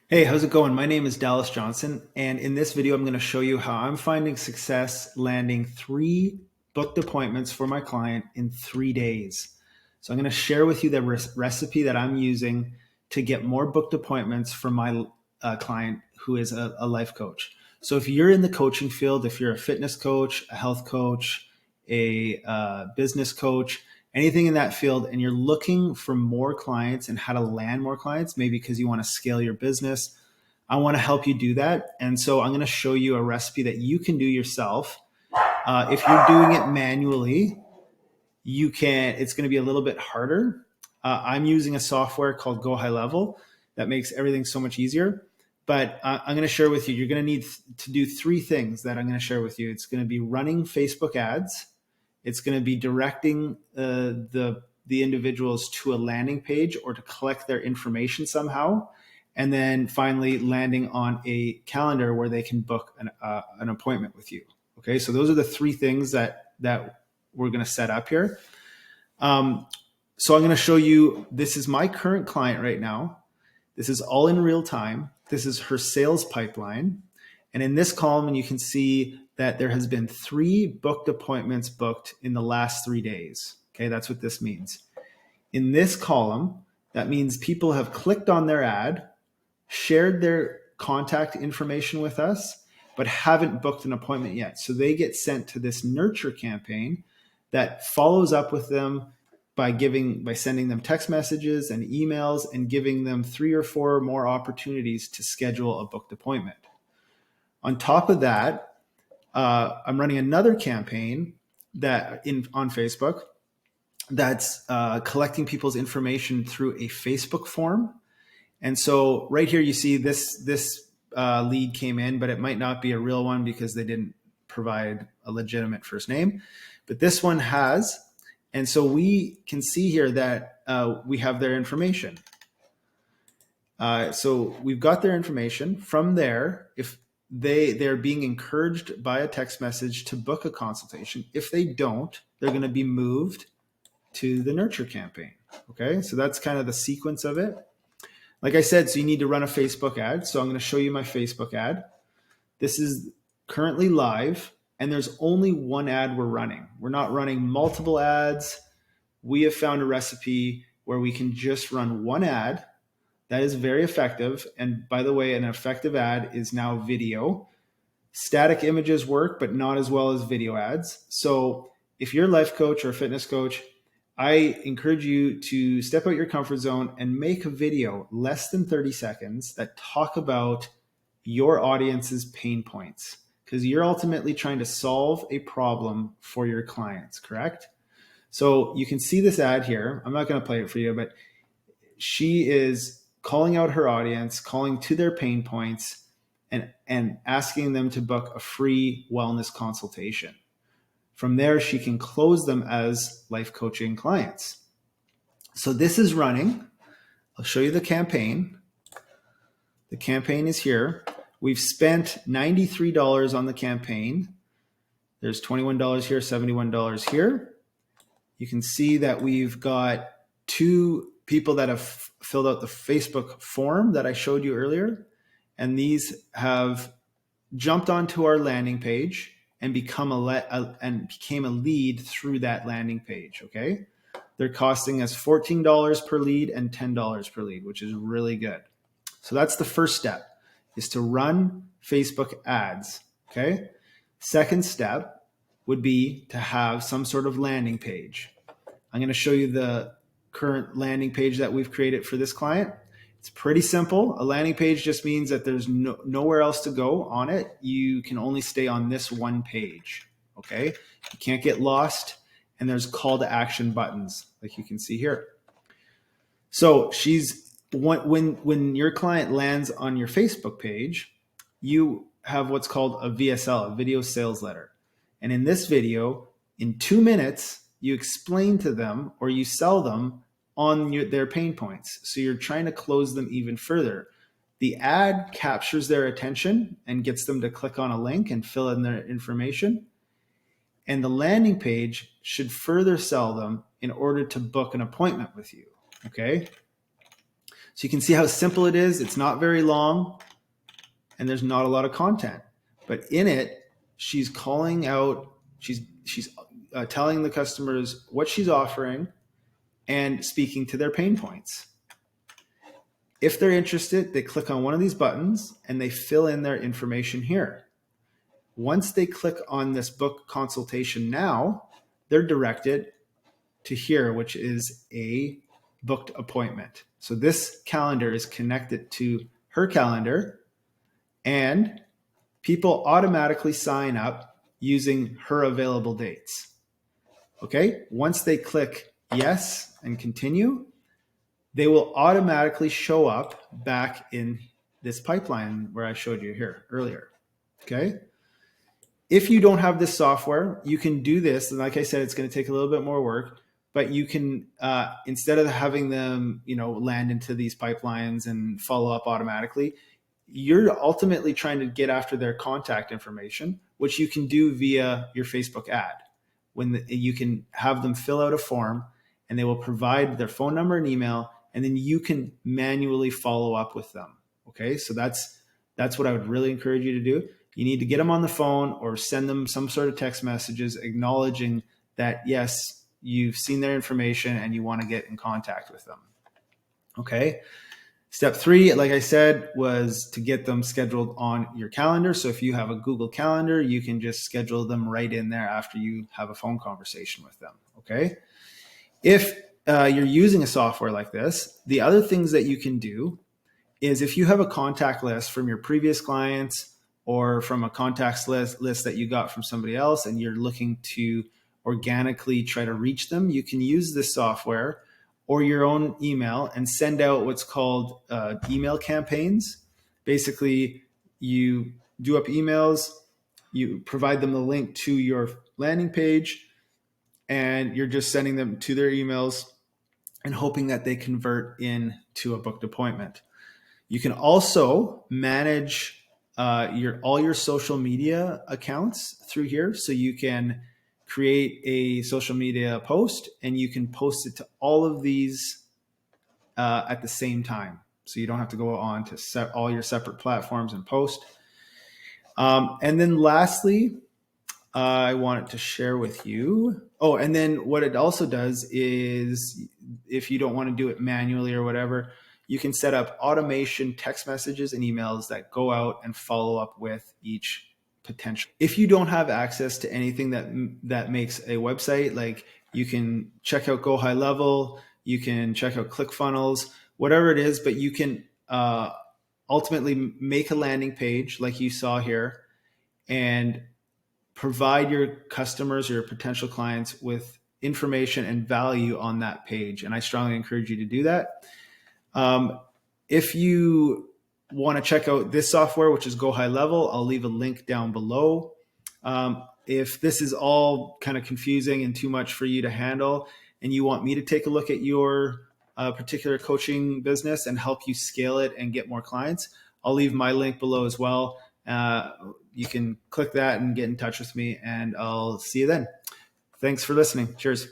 Hey, how's it going? My name is Dallas Johnson, and in this video, I'm going to show you how I'm finding success landing three booked appointments for my client in 3 days. So I'm going to share with you the recipe that I'm using to get more booked appointments for my client who is a life coach. So if you're in the coaching field, if you're a fitness coach, a health coach, a business coach, anything in that field, and you're looking for more clients and how to land more clients, maybe because you want to scale your business, I want to help you do that. And so I'm going to show you a recipe that you can do yourself. If you're doing it manually, it's going to be a little bit harder. I'm using a software called Go High Level that makes everything so much easier. But I'm going to share with you, you're going to need to do three things that I'm going to share with you. It's going to be running Facebook ads. It's going to be directing the individuals to a landing page or to collect their information somehow. And then finally landing on a calendar where they can book an appointment with you. Okay, so those are the three things that we're going to set up here. So I'm going to show you, this is my current client right now. This is all in real time. This is her sales pipeline. And in this column, you can see that there has been three booked appointments booked in the last 3 days. Okay, that's what this means. In this column, that means people have clicked on their ad, shared their contact information with us, but haven't booked an appointment yet. So they get sent to this nurture campaign that follows up with them by sending them text messages and emails and giving them 3 or 4 more opportunities to schedule a booked appointment. On top of that, I'm running another campaign on Facebook that's collecting people's information through a Facebook form. And so right here, you see this lead came in, but it might not be a real one because they didn't provide a legitimate first name. But this one has. And so we can see here that we have their information. So we've got their information. From there, if they're being encouraged by a text message to book a consultation. If they don't, they're going to be moved to the nurture campaign. Okay, so that's kind of the sequence of it. Like I said, so you need to run a Facebook ad. So I'm going to show you my Facebook ad. This is currently live, and there's only one ad we're running. We're not running multiple ads. We have found a recipe where we can just run one ad. That is very effective. And by the way, an effective ad is now video. Static images work, but not as well as video ads. So if you're a life coach or a fitness coach, I encourage you to step out your comfort zone and make a video less than 30 seconds that talk about your audience's pain points, because you're ultimately trying to solve a problem for your clients, correct? So you can see this ad here. I'm not going to play it for you, but she is calling out her audience, calling to their pain points, and asking them to book a free wellness consultation. From there, she can close them as life coaching clients. So this is running. I'll show you the campaign. The campaign is here. We've spent $93 on the campaign. There's $21 here, $71 here. You can see that we've got 2 people that have filled out the Facebook form that I showed you earlier. And these have jumped onto our landing page and became a lead through that landing page. Okay, they're costing us $14 per lead and $10 per lead, which is really good. So that's the first step, is to run Facebook ads. Okay, second step would be to have some sort of landing page. I'm going to show you the current landing page that we've created for this client. It's pretty simple. A landing page just means that there's nowhere else to go on it. You can only stay on this one page. Okay, you can't get lost, and there's call to action buttons like you can see here. So when your client lands on your Facebook page, you have what's called a VSL, a video sales letter. And in this video, in 2 minutes, you explain to them or you sell them on their pain points. So you're trying to close them even further. The ad captures their attention and gets them to click on a link and fill in their information. And the landing page should further sell them in order to book an appointment with you. Okay. So you can see how simple it is. It's not very long and there's not a lot of content, but in it, she's calling out, she's telling the customers what she's offering and speaking to their pain points. If they're interested, they click on one of these buttons and they fill in their information here. Once they click on this book consultation now, they're directed to here, which is a booked appointment. So this calendar is connected to her calendar and people automatically sign up using her available dates. Okay, once they click yes and continue, they will automatically show up back in this pipeline where I showed you here earlier. Okay. If you don't have this software, you can do this. And like I said, it's going to take a little bit more work, but you can, instead of having them, land into these pipelines and follow up automatically, you're ultimately trying to get after their contact information, which you can do via your Facebook ad. You can have them fill out a form and they will provide their phone number and email, and then you can manually follow up with them. Okay, so that's what I would really encourage you to do. You need to get them on the phone or send them some sort of text messages acknowledging that, yes, you've seen their information and you want to get in contact with them. Okay. Step 3, like I said, was to get them scheduled on your calendar. So if you have a Google Calendar, you can just schedule them right in there after you have a phone conversation with them. Okay. If you're using a software like this, the other things that you can do is if you have a contact list from your previous clients or from a contacts list that you got from somebody else and you're looking to organically try to reach them, you can use this software or your own email and send out what's called email campaigns. Basically, you do up emails, you provide them the link to your landing page, and you're just sending them to their emails and hoping that they convert into a booked appointment. You can also manage all your social media accounts through here. So you can create a social media post and you can post it to all of these at the same time. So you don't have to go on to set all your separate platforms and post. And then lastly, I wanted to share with you. Oh, and then what it also does is if you don't want to do it manually or whatever, you can set up automation text messages and emails that go out and follow up with each potential. If you don't have access to anything that makes a website, like you can check out Go High Level, you can check out ClickFunnels, whatever it is, but you can ultimately make a landing page like you saw here and provide your customers or your potential clients with information and value on that page. And I strongly encourage you to do that. If you want to check out this software, which is Go High Level, I'll leave a link down below. If this is all kind of confusing and too much for you to handle, and you want me to take a look at your particular coaching business and help you scale it and get more clients, I'll leave my link below as well. You can click that and get in touch with me, and I'll see you then. Thanks for listening. Cheers.